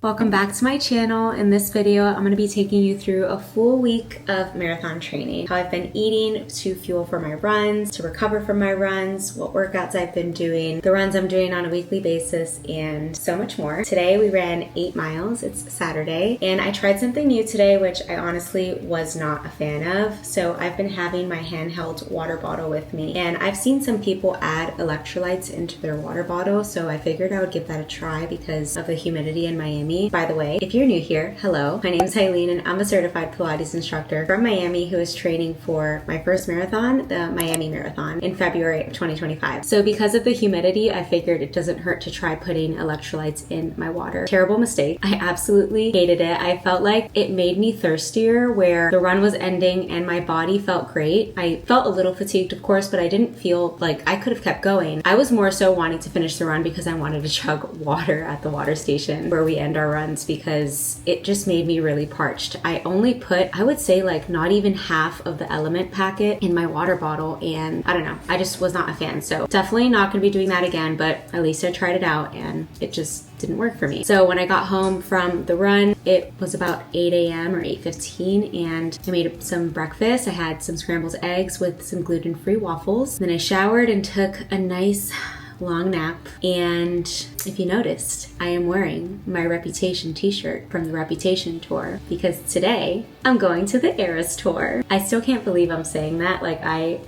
Welcome back to my channel. In this video, I'm going to be taking you through a full week of marathon training, how I've been eating to fuel for my runs, to recover from my runs, what workouts I've been doing, the runs I'm doing on a weekly basis, and so much more. Today we ran 8 miles. It's Saturday, and I tried something new today, which I honestly was not a fan of. So I've been having my handheld water bottle with me, and I've seen some people add electrolytes into their water bottle, so I figured I would give that a try because of the humidity in Miami. By the way, if you're new here, hello. My name is Aileen, and I'm a certified Pilates instructor from Miami who is training for my first marathon, the Miami Marathon, in February of 2025. So because of the humidity, I figured it doesn't hurt to try putting electrolytes in my water. Terrible mistake. I absolutely hated it. I felt like it made me thirstier where the run was ending and my body felt great. I felt a little fatigued, of course, but I didn't feel like I could have kept going. I was more so wanting to finish the run because I wanted to chug water at the water station where we end our runs because it just made me really parched. I only put, I would say, like not even half of the element packet in my water bottle, and I don't know, I just was not a fan. So definitely not going to be doing that again, but at least I tried it out and it just didn't work for me. So when I got home from the run, it was about 8 a.m. or 8:15, and I made some breakfast. I had some scrambled eggs with some gluten-free waffles. Then I showered and took a nice long nap, and if you noticed, I am wearing my Reputation t-shirt from the Reputation tour because today I'm going to the Eras tour. I still can't believe I'm saying that. Like I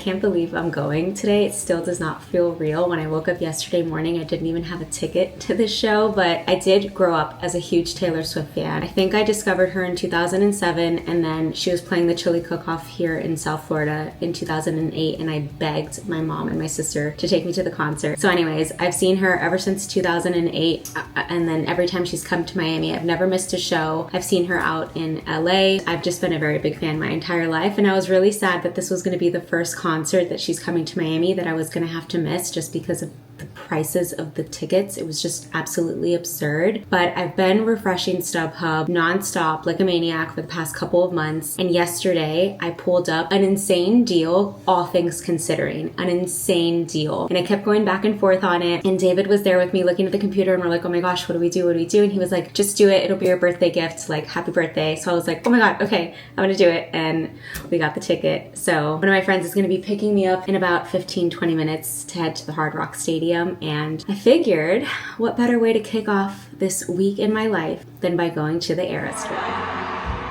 can't believe I'm going today. It still does not feel real. When I woke up yesterday morning, I didn't even have a ticket to this show, but I did grow up as a huge Taylor Swift fan. I think I discovered her in 2007, and then she was playing the Chili Cook-Off here in South Florida in 2008, and I begged my mom and my sister to take me to the concert. So anyways, I've seen her ever since 2008, and then every time she's come to Miami, I've never missed a show. I've seen her out in LA. I've just been a very big fan my entire life, and I was really sad that this was going to be the first concert that she's coming to Miami that I was going to have to miss just because of the prices of the tickets. It was just absolutely absurd. But I've been refreshing StubHub nonstop like a maniac for the past couple of months, and yesterday I pulled up an insane deal, all things considering, an insane deal. And I kept going back and forth on it, and David was there with me looking at the computer, and we're like, oh my gosh, what do we do? And he was like, just do it, it'll be your birthday gift, like happy birthday. So I was like, oh my god, okay, I'm gonna do it. And we got the ticket. So one of my friends is gonna be picking me up in about 15-20 minutes to head to the Hard Rock Stadium, and I figured what better way to kick off this week in my life than by going to the Eras tour.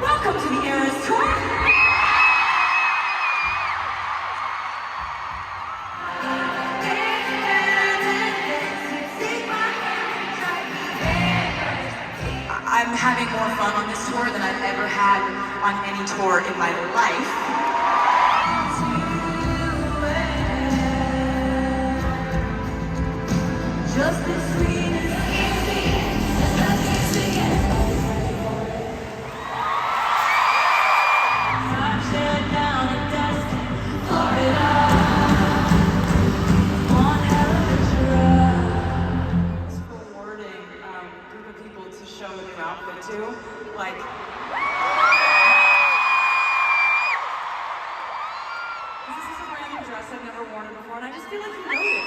Welcome to the Eras tour. I'm having more fun on this tour than I've ever had on any tour in my life. Just as sweet I've never worn it before, and I just feel like you noticed.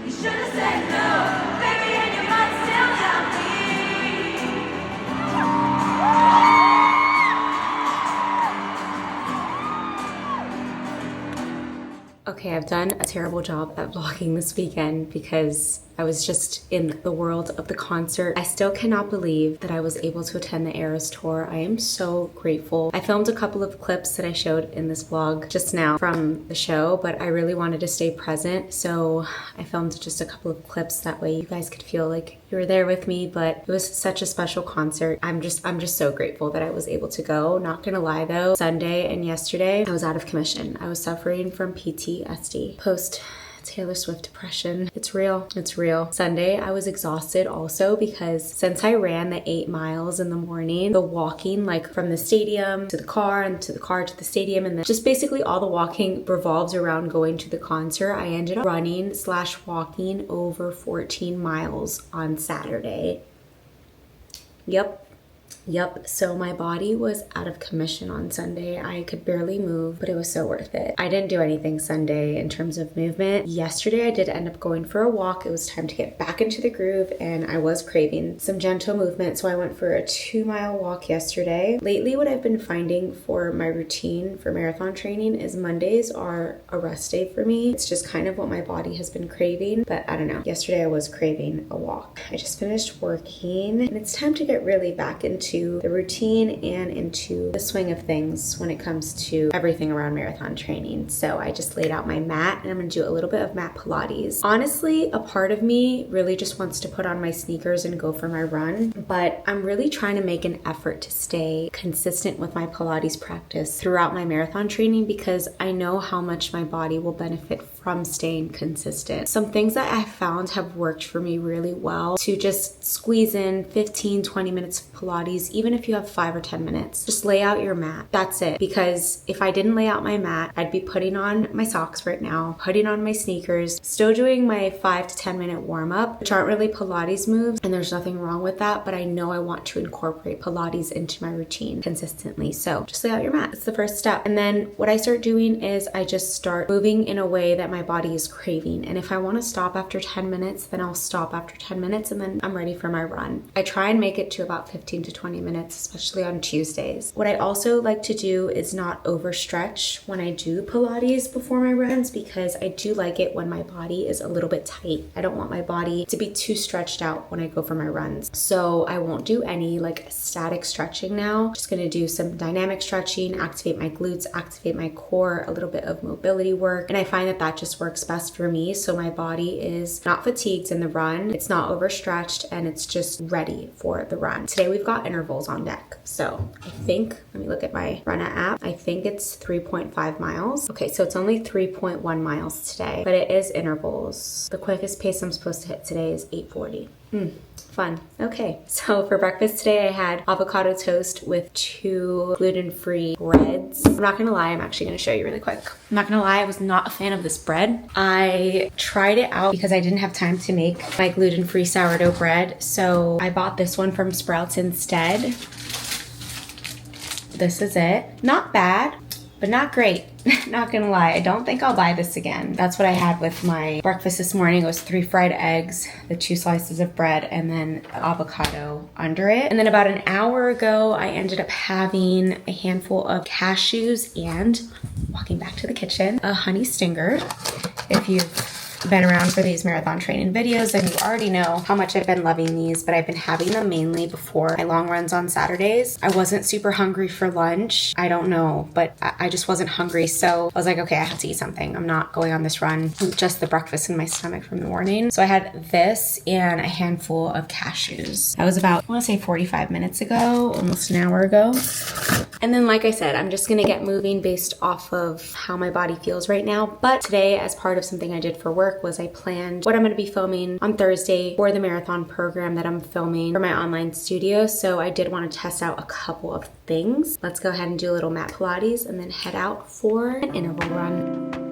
You should have said no, baby, and you might still have me. Okay, I've done a terrible job at vlogging this weekend because I was just in the world of the concert. I still cannot believe that I was able to attend the Eras tour. I am so grateful. I filmed a couple of clips that I showed in this vlog just now from the show, but I really wanted to stay present, so I filmed just a couple of clips. That way you guys could feel like you were there with me, but it was such a special concert. I'm just so grateful that I was able to go. Not gonna lie though, Sunday and yesterday, I was out of commission. I was suffering from PTSD, post Taylor Swift depression. It's real. It's real. Sunday, I was exhausted also because since I ran the 8 miles in the morning, the walking like from the stadium to the car and to the car to the stadium, and then just basically all the walking revolves around going to the concert. I ended up running / walking over 14 miles on Saturday. Yep. Yep, so my body was out of commission on Sunday. I could barely move, but it was so worth it. I didn't do anything Sunday in terms of movement. Yesterday, I did end up going for a walk. It was time to get back into the groove, and I was craving some gentle movement, so I went for a 2-mile walk yesterday. Lately, what I've been finding for my routine for marathon training is Mondays are a rest day for me. It's just kind of what my body has been craving, but I don't know. Yesterday, I was craving a walk. I just finished working, and it's time to get really back into the routine and into the swing of things when it comes to everything around marathon training. So I just laid out my mat, and I'm gonna do a little bit of mat Pilates. Honestly, a part of me really just wants to put on my sneakers and go for my run, but I'm really trying to make an effort to stay consistent with my Pilates practice throughout my marathon training because I know how much my body will benefit from staying consistent. Some things that I found have worked for me really well to just squeeze in 15-20 minutes of Pilates, even if you have 5 or 10 minutes. Just lay out your mat. That's it. Because if I didn't lay out my mat, I'd be putting on my socks right now, putting on my sneakers, still doing my 5 to 10 minute warm up, which aren't really Pilates moves, and there's nothing wrong with that, but I know I want to incorporate Pilates into my routine consistently. So just lay out your mat. It's the first step. And then what I start doing is I just start moving in a way that my body is craving. And if I want to stop after 10 minutes, then I'll stop after 10 minutes and then I'm ready for my run. I try and make it to about 15 to 20 minutes, especially on Tuesdays. What I also like to do is not overstretch when I do Pilates before my runs because I do like it when my body is a little bit tight. I don't want my body to be too stretched out when I go for my runs. So I won't do any like static stretching now. Just gonna do some dynamic stretching, activate my glutes, activate my core, a little bit of mobility work. And I find that that just works best for me. So my body is not fatigued in the run. It's not overstretched and it's just ready for the run. Today we've got intervals on deck. So I think, let me look at my Runna app. I think it's 3.5 miles. Okay, so it's only 3.1 miles today, but it is intervals. The quickest pace I'm supposed to hit today is 8:40. Fun. Okay, so for breakfast today I had avocado toast with 2 gluten-free breads. I'm not gonna lie, I'm actually gonna show you really quick. I'm not gonna lie, I was not a fan of this bread. I tried it out because I didn't have time to make my gluten-free sourdough bread, so I bought this one from Sprouts instead. This is it. Not bad, but not great. Not gonna lie, I don't think I'll buy this again. That's what I had with my breakfast this morning. It was 3 fried eggs, the 2 slices of bread, and then avocado under it. And then about an hour ago, I ended up having a handful of cashews and, walking back to the kitchen, a honey stinger. If you've been around for these marathon training videos, and you already know how much I've been loving these, but I've been having them mainly before my long runs on Saturdays. I wasn't super hungry for lunch. I don't know, but I just wasn't hungry. So I was like, okay, I have to eat something. I'm not going on this run with just the breakfast in my stomach from the morning. So I had this and a handful of cashews. That was about, I want to say 45 minutes ago, almost an hour ago. And then, like I said, I'm just gonna get moving based off of how my body feels right now. But today, as part of something I did for work, was I planned what I'm going to be filming on Thursday for the marathon program that I'm filming for my online studio. So I did want to test out a couple of things. Let's go ahead and do a little mat Pilates and then head out for an interval run.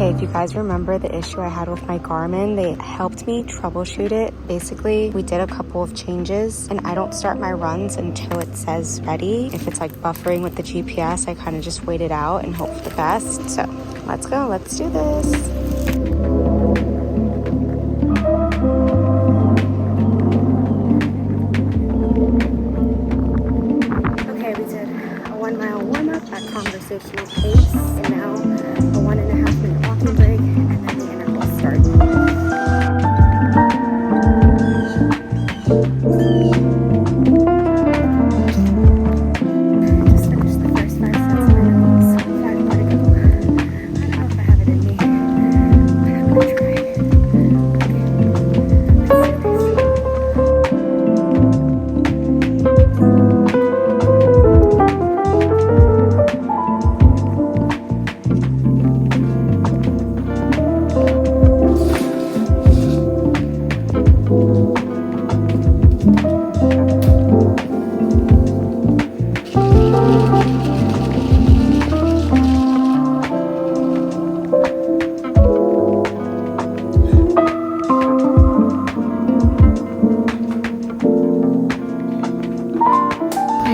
If you guys remember the issue I had with my Garmin, they helped me troubleshoot it. Basically, we did a couple of changes and I don't start my runs until it says ready. If it's like buffering with the GPS, I kind of just wait it out and hope for the best. So let's go, let's do this.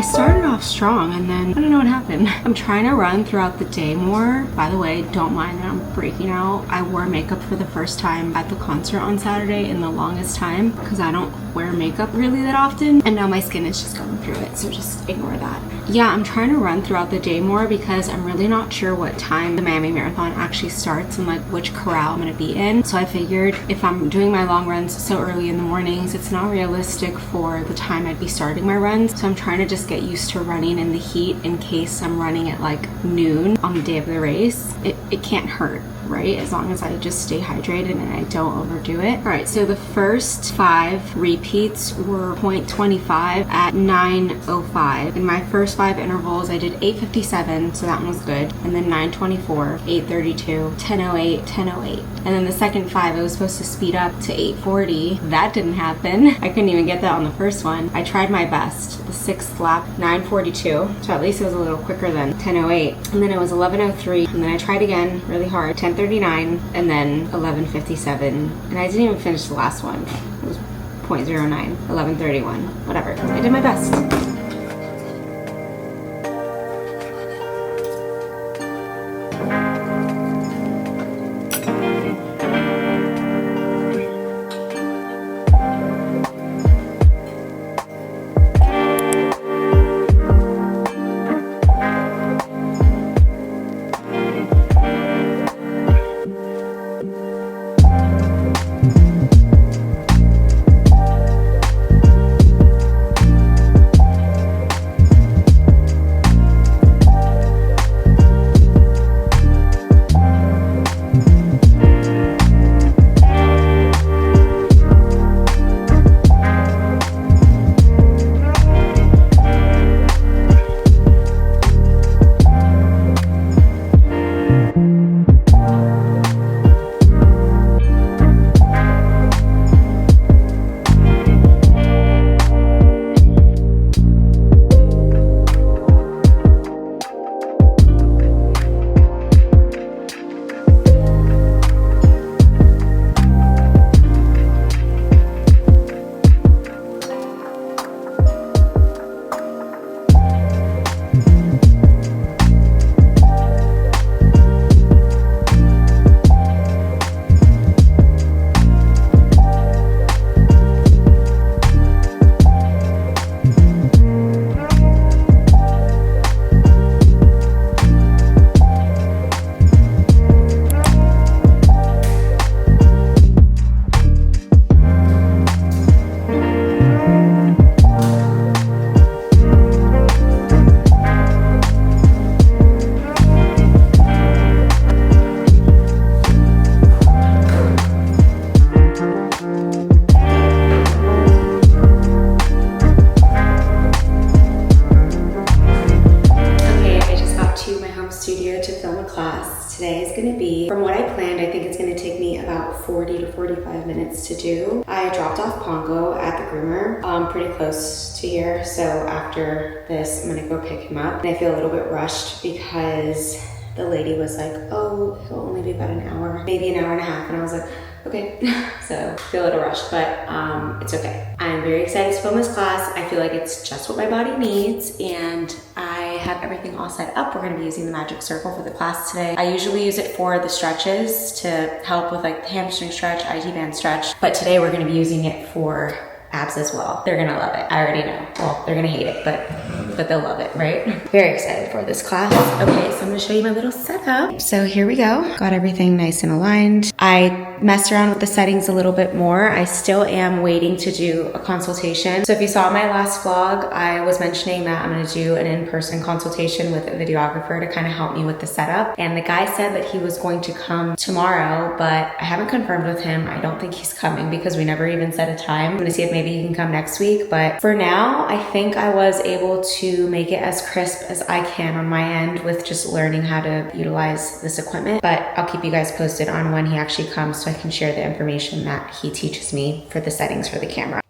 started off strong and then I don't know what happened. I'm trying to run throughout the day more. By the way, don't mind that I'm breaking out. I wore makeup for the first time at the concert on Saturday in the longest time because I don't wear makeup really that often, and now my skin is just going through it, so just ignore that. Yeah, I'm trying to run throughout the day more because I'm really not sure what time the Miami Marathon actually starts and like which corral I'm gonna be in. So I figured if I'm doing my long runs so early in the mornings, it's not realistic for the time I'd be starting my runs. So I'm trying to just get used to running in the heat in case I'm running at like noon on the day of the race. It can't hurt, right? As long as I just stay hydrated and I don't overdo it. All right, so the first 5 repeats were 0.25 at 9:05. In my first 5 intervals, I did 8:57, so that one was good. And then 9:24, 8:32, 10:08, 10:08. And then the second 5, I was supposed to speed up to 8:40. That didn't happen. I couldn't even get that on the first one. I tried my best. The 6th lap, 9:42. So at least it was a little quicker than 10:08. And then it was 11:03. And then I tried again really hard. 10:39 and then 11:57, and I didn't even finish the last one. It was 0.09, 11:31, whatever. I did my best. Today is going to be, from what I planned, I think it's going to take me about 40 to 45 minutes to do. I dropped off Pongo at the groomer, pretty close to here. So after this, I'm going to go pick him up. And I feel a little bit rushed because the lady was like, oh, it'll only be about an hour, maybe an hour and a half. And I was like, okay. So I feel a little rushed, but it's okay. I'm very excited to film this class. I feel like it's just what my body needs, and I have everything all set up. We're gonna be using the magic circle for the class today. I usually use it for the stretches to help with like the hamstring stretch, IT band stretch, but today we're gonna be using it for abs as well. They're gonna love it. I already know. Well, they're gonna hate it, but they'll love it, right? Very excited for this class. Okay, so I'm gonna show you my little setup. So here we go. Got everything nice and aligned. I messed around with the settings a little bit more. I still am waiting to do a consultation. So if you saw my last vlog, I was mentioning that I'm gonna do an in-person consultation with a videographer to kind of help me with the setup. And the guy said that he was going to come tomorrow, but I haven't confirmed with him. I don't think he's coming because we never even set a time. I'm gonna see if maybe he can come next week. But for now, I think I was able to make it as crisp as I can on my end with just learning how to utilize this equipment. But I'll keep you guys posted on when he actually comes so I can share the information that he teaches me for the settings for the camera.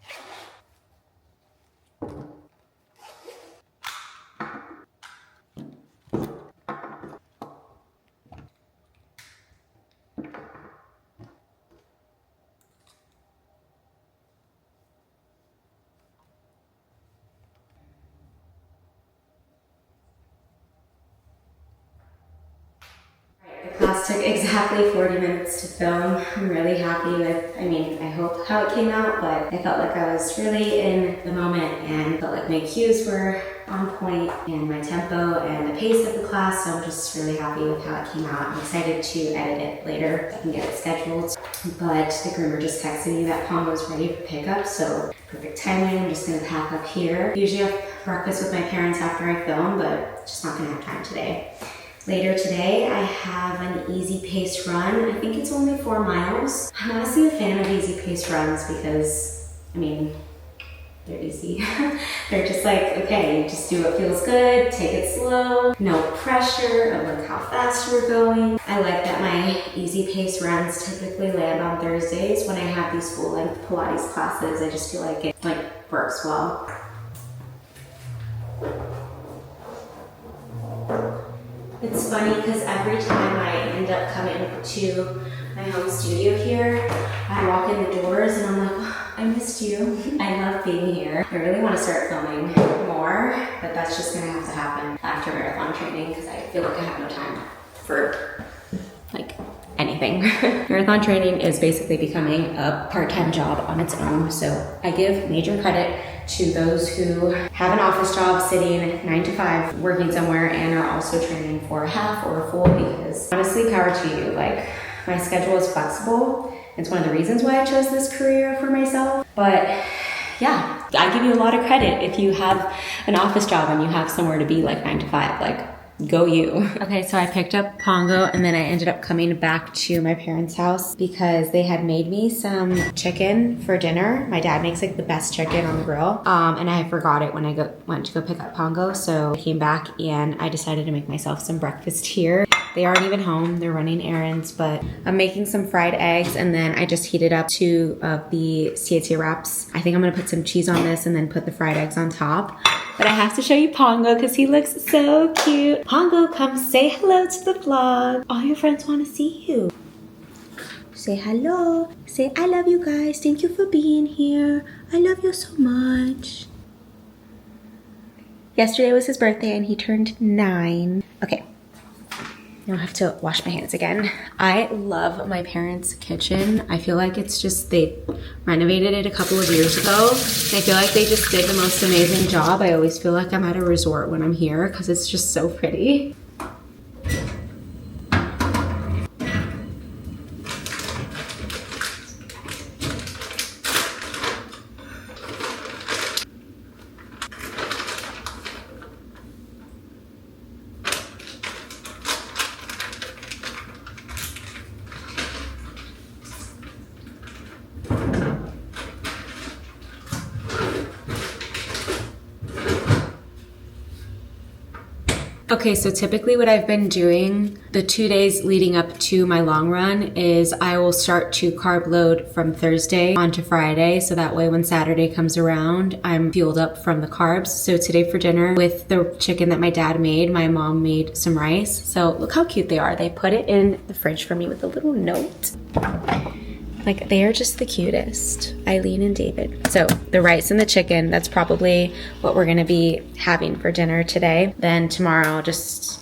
class took exactly 40 minutes to film. I'm really happy with, I hope how it came out, but I felt like I was really in the moment and felt like my cues were on point and my tempo and the pace of the class, so I'm just really happy with how it came out. I'm excited to edit it later so I can get it scheduled. But the groomer just texted me that Pongo was ready for pickup, so perfect timing. I'm just gonna pack up here. Usually I have breakfast with my parents after I film, but just not gonna have time today. Later today, I have an easy pace run. I think it's only 4 miles. I'm honestly a fan of easy pace runs because, they're easy. They're just like, okay, you just do what feels good, take it slow, no pressure of like how fast we're going. I like that my easy pace runs typically land on Thursdays when I have these full length Pilates classes. I just feel like it works well. It's funny because every time I end up coming to my home studio here, I walk in the doors and I'm like, oh, I missed you. I love being here. I really want to start filming more, but that's just gonna have to happen after marathon training because I feel like I have no time for anything. Marathon training is basically becoming a part-time job on its own, so I give major credit to those who have an office job sitting 9 to 5 working somewhere and are also training for a half or a full, because honestly, power to you. Like, my schedule is flexible. It's one of the reasons why I chose this career for myself. But yeah, I give you a lot of credit if you have an office job and you have somewhere to be 9 to 5. Go you. Okay, so I picked up Pongo and then I ended up coming back to my parents' house because they had made me some chicken for dinner. My dad makes the best chicken on the grill. And I forgot it when I went to go pick up Pongo. So I came back and I decided to make myself some breakfast here. They aren't even home, they're running errands, but I'm making some fried eggs and then I just heated up 2 of the CAT wraps. I think I'm gonna put some cheese on this and then put the fried eggs on top. But I have to show you Pongo because he looks so cute. Pongo, come say hello to the vlog. All your friends want to see you. Say hello. Say, I love you guys. Thank you for being here. I love you so much. Yesterday was his birthday and he turned 9. Okay. Now I have to wash my hands again. I love my parents' kitchen. I feel like it's just, they renovated it a couple of years ago. I feel like they just did the most amazing job. I always feel like I'm at a resort when I'm here because it's just so pretty. Okay, so typically what I've been doing the 2 days leading up to my long run is I will start to carb load from Thursday onto Friday. So that way when Saturday comes around, I'm fueled up from the carbs. So today for dinner with the chicken that my dad made, my mom made some rice. So look how cute they are. They put it in the fridge for me with a little note. They are just the cutest, Aileen and David. So the rice and the chicken, that's probably what we're gonna be having for dinner today. Then tomorrow,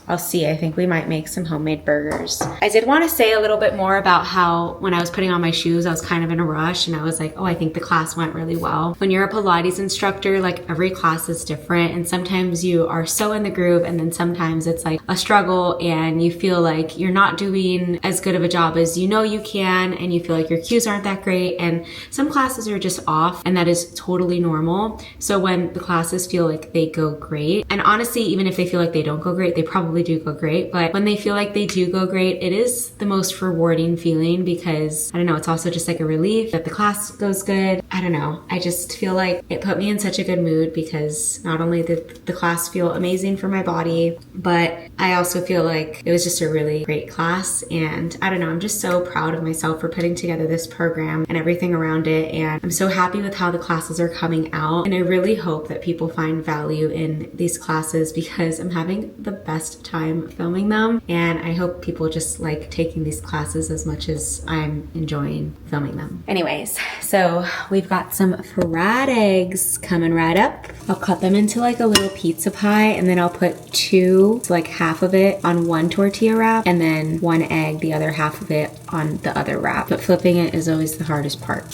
I'll see, I think we might make some homemade burgers. I did wanna say a little bit more about how when I was putting on my shoes, I was kind of in a rush and I was like, oh, I think the class went really well. When you're a Pilates instructor, every class is different and sometimes you are so in the groove and then sometimes it's a struggle and you feel like you're not doing as good of a job as you know you can and you feel like your cues aren't that great, and some classes are just off, and that is totally normal. So when the classes feel like they go great, and honestly, even if they feel like they don't go great, they probably do go great, but when they feel like they do go great, it is the most rewarding feeling because, I don't know, it's also just a relief that the class goes good. I don't know, I just feel like it put me in such a good mood because not only did the class feel amazing for my body, but I also feel like it was just a really great class, and I don't know, I'm just so proud of myself for putting together this this program and everything around it. And I'm so happy with how the classes are coming out. And I really hope that people find value in these classes because I'm having the best time filming them. And I hope people just like taking these classes as much as I'm enjoying filming them. Anyways, so we've got some fried eggs coming right up. I'll cut them into like a little pizza pie, and then I'll put two, so like half of it on one tortilla wrap and then one egg, the other half of it on the other wrap. But flipping it is always the hardest part.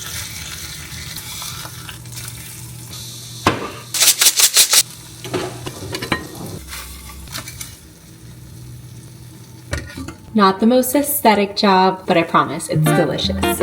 Not the most aesthetic job, but I promise it's delicious.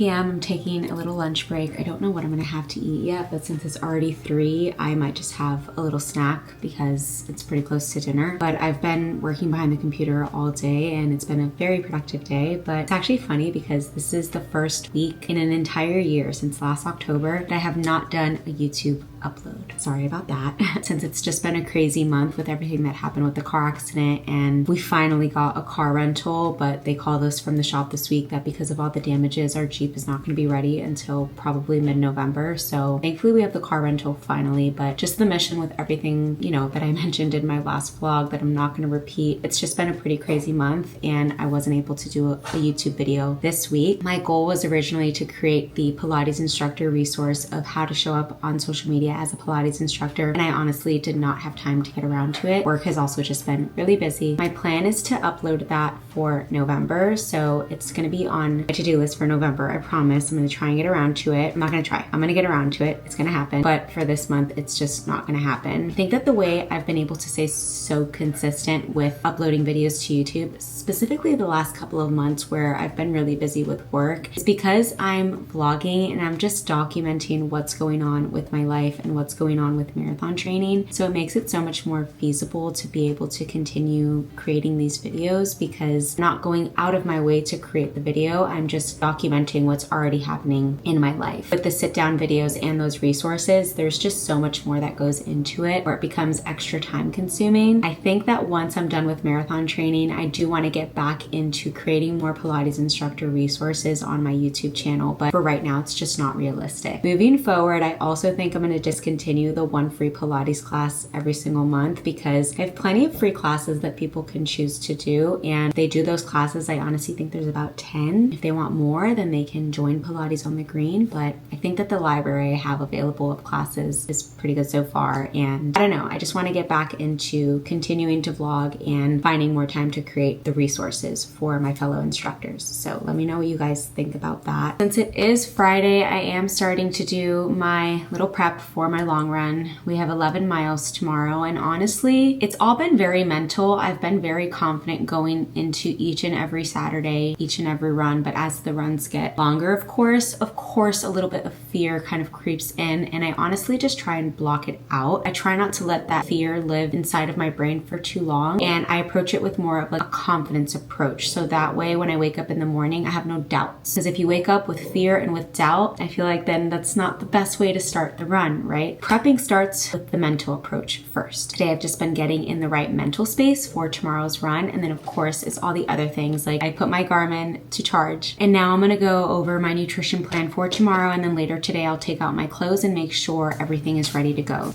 I'm taking a little lunch break. I don't know what I'm gonna have to eat yet, but since it's already 3, I might just have a little snack because it's pretty close to dinner. But I've been working behind the computer all day and it's been a very productive day. But it's actually funny because this is the first week in an entire year since last October that I have not done a YouTube upload. Sorry about that. Since it's just been a crazy month with everything that happened with the car accident, and we finally got a car rental, but they called us from the shop this week that because of all the damages, our Jeep is not going to be ready until probably mid-November. So thankfully we have the car rental finally, but just the mission with everything, you know, that I mentioned in my last vlog that I'm not going to repeat. It's just been a pretty crazy month and I wasn't able to do a YouTube video this week. My goal was originally to create the Pilates instructor resource of how to show up on social media as a Pilates instructor, and I honestly did not have time to get around to it. Work has also just been really busy. My plan is to upload that for November, so it's going to be on my to-do list for November. I promise I'm going to try and get around to it. I'm not going to try. I'm going to get around to it. It's going to happen. But for this month, it's just not going to happen. I think that the way I've been able to stay so consistent with uploading videos to YouTube, specifically the last couple of months where I've been really busy with work, is because I'm vlogging and I'm just documenting what's going on with my life and what's going on with marathon training. So it makes it so much more feasible to be able to continue creating these videos because I'm not going out of my way to create the video. I'm just documenting what's already happening in my life. With the sit down videos and those resources, there's just so much more that goes into it where it becomes extra time consuming. I think that once I'm done with marathon training, I do want to get back into creating more Pilates instructor resources on my YouTube channel, but for right now, it's just not realistic. Moving forward, I also think I'm going to discontinue the one free Pilates class every single month because I have plenty of free classes that people can choose to do, and they do those classes. I honestly think there's about 10. If they want more, then they can join Pilates on the Green, but I think that the library I have available of classes is pretty good so far, and I don't know, I just want to get back into continuing to vlog and finding more time to create the resources for my fellow instructors. So let me know what you guys think about that. Since it is Friday, I am starting to do my little prep for my long run. We have 11 miles tomorrow, and honestly, it's all been very mental. I've been very confident going into each and every Saturday, each and every run, but as the runs get longer, of course, a little bit of fear kind of creeps in, and I honestly just try and block it out. I try not to let that fear live inside of my brain for too long, and I approach it with more of like a confidence approach. So that way, when I wake up in the morning, I have no doubts. Because if you wake up with fear and with doubt, I feel like then that's not the best way to start the run, right? Prepping starts with the mental approach first. Today, I've just been getting in the right mental space for tomorrow's run, and then of course, it's all the other things. Like I put my Garmin to charge, and now I'm gonna go over my nutrition plan for tomorrow, and then later today, I'll take out my clothes and make sure everything is ready to go.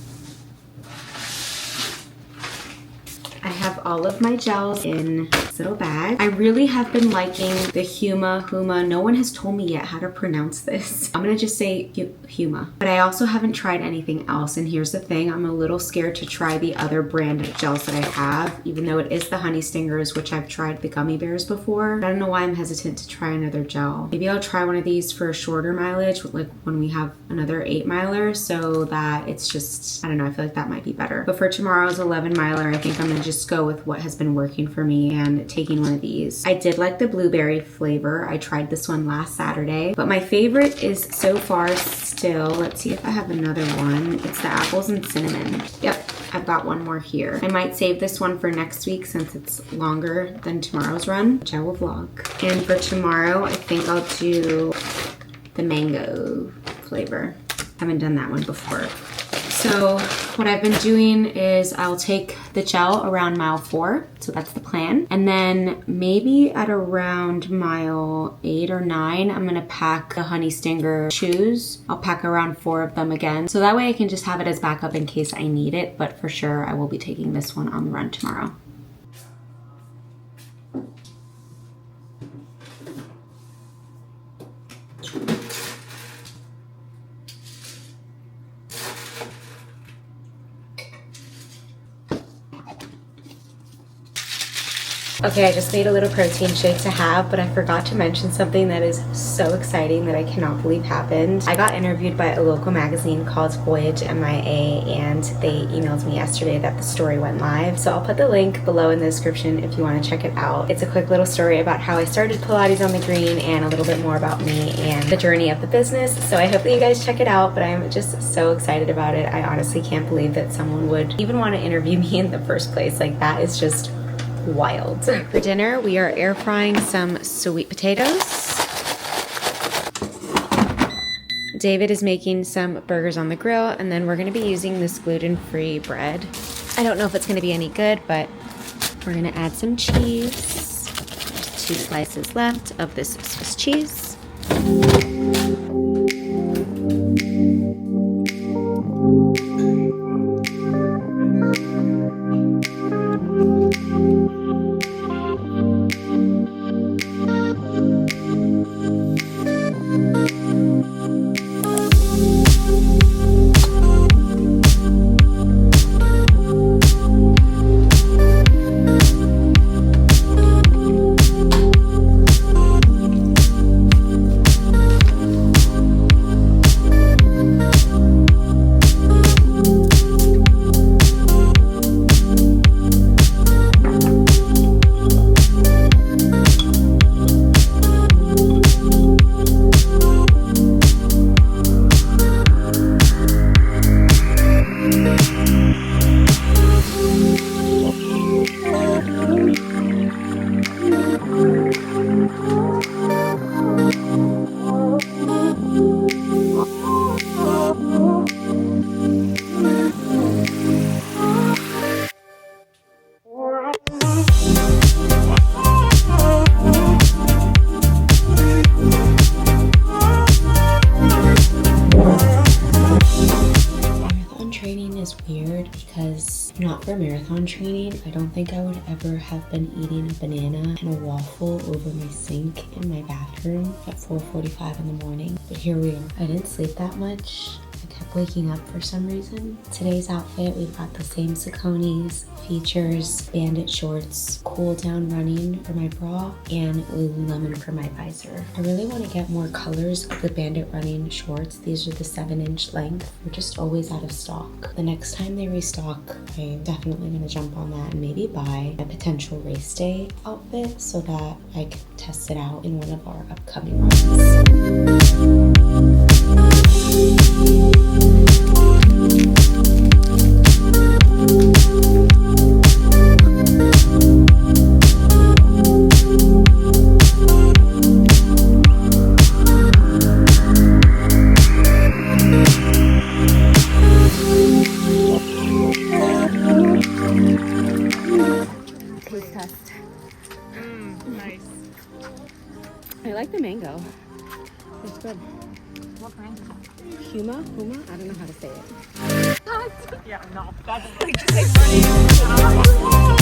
I have all of my gels in this little bag. I really have been liking the Huma. No one has told me yet how to pronounce this. I'm gonna just say Huma. But I also haven't tried anything else, and here's the thing, I'm a little scared to try the other brand of gels that I have, even though it is the Honey Stingers, which I've tried the gummy bears before. I don't know why I'm hesitant to try another gel. Maybe I'll try one of these for a shorter mileage, like when we have another 8 miler, so that it's just, I don't know, I feel like that might be better. But for tomorrow's 11 miler, I think I'm gonna just go with what has been working for me and taking one of these. I did like the blueberry flavor. I tried this one last Saturday, but my favorite is so far still, let's see if I have another one. It's the apples and cinnamon. Yep, I've got one more here. I might save this one for next week since it's longer than tomorrow's run, which I will vlog. And for tomorrow, I think I'll do the mango flavor. Haven't done that one before. So what I've been doing is I'll take the gel around mile 4, so that's the plan. And then maybe at around mile 8 or 9, I'm gonna pack the honey stinger chews. I'll pack around 4 of them again. So that way I can just have it as backup in case I need it, but for sure I will be taking this one on the run tomorrow. Okay, I just made a little protein shake to have, but I forgot to mention something that is so exciting that I cannot believe happened. I got interviewed by a local magazine called Voyage MIA, and they emailed me yesterday that the story went live. So I'll put the link below in the description if you want to check it out. It's a quick little story about how I started Pilates on the Green and a little bit more about me and the journey of the business. So I hope that you guys check it out, but I'm just so excited about it. I honestly can't believe that someone would even want to interview me in the first place. Like, that is just wild. For dinner, we are air frying some sweet potatoes. David is making some burgers on the grill, and then we're going to be using this gluten-free bread. I don't know if it's going to be any good, but we're going to add some cheese. There's 2 slices left of this Swiss cheese. Because not for marathon training, I don't think I would ever have been eating a banana and a waffle over my sink in my bathroom at 4:45 in the morning. But here we are. I didn't sleep that much. I kept waking up for some reason. Today's outfit, we've got the same Saucony's, features bandit shorts, cool down running for my bra, and Lululemon for my visor. I really want to get more colors of the bandit running shorts. These are the 7-inch length. They're just always out of stock. The next time they restock, I'm definitely going to jump on that and maybe buy a potential race day outfit so that I can test it out in one of our upcoming runs. Nice. I like the mango. It's good. What brand is it? Huma? I don't know how to say it. Yeah, no, that's like just like running.